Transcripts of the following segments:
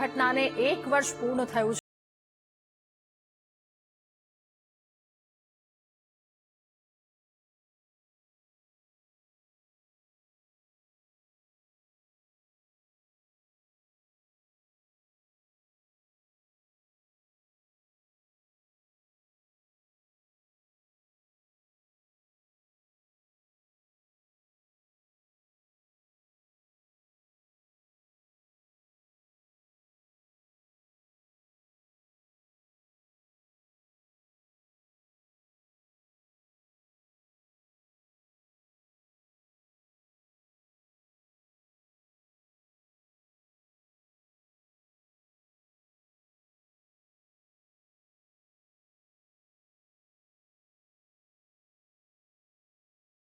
ઘટનાને 1 વર્ષ પૂર્ણ થયું છે।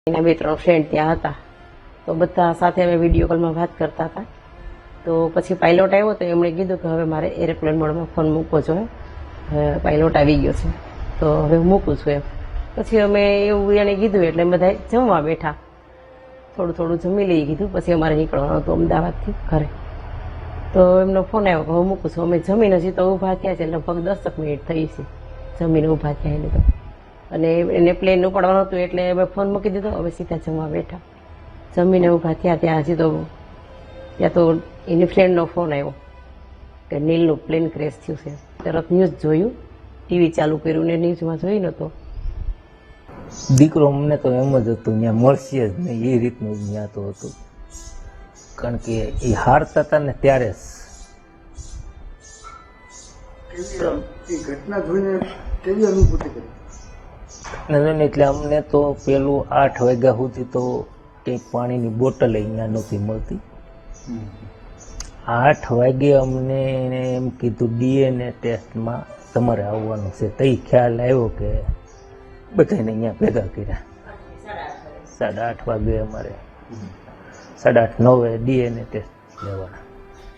એના 2-3 ફ્રેન્ડ ત્યાં હતા તો બધા સાથે અમે વિડીયો કોલમાં વાત કરતા હતા। તો પછી પાયલોટ આવ્યો તો એમણે કીધું કે હવે મારે એરોપ્લેન મોડમાં ફોન મૂકવો જોઈએ, પાયલોટ આવી ગયો છે તો હવે હું મૂકું છું એમ। પછી અમે એવું એને કીધું એટલે બધા જમવા બેઠા, થોડું થોડું જમી લઈએ કીધું। પછી અમારે નીકળવાનું હતું અમદાવાદથી ઘરે, તો એમનો ફોન આવ્યો કે હું મૂકું છું। અમે જમીને હજી તો ઊભા થયા છે, લગભગ 10 મિનિટ થઈ છે જમીને ઊભા થયા એને તો, અને એને પ્લેન ઉપાડવાનું હતું એટલે અમે ફોન મૂકી દીધો। હવે સીધા જમવા બેઠા, જમીને ઊભા થયા ત્યાં હજી તો ત્યાં તો એની ફ્રેન્ડનો ફોન આવ્યો કે નીલનું પ્લેન ક્રેશ થયું છે। તરત ન્યૂઝ જોયું, ટીવી ચાલુ કર્યું ને ન્યૂઝમાં જોઈ નહોતો। દીકરો અમને તો એમ જ હતું ત્યાં મળશે જ નહીં એ રીતનું ત્યાં તો હતું, કારણ કે એ હારતા હતા ને ત્યારે ઘટના જોઈને કેવી અનુભૂતિ કરી? એટલે અમને તો પેલું 8 વાગ્યા સુધી તો કંઈક પાણીની બોટલ અહીંયા નહોતી મળતી। 8 વાગે અમને એને એમ કીધું DNA ટેસ્ટમાં તમારે આવવાનું છે, તો એ ખ્યાલ આવ્યો કે બધાને અહીંયા ભેગા કર્યા। 8:30 વાગે અમારે 8:30-9 DNA ટેસ્ટ લેવાના।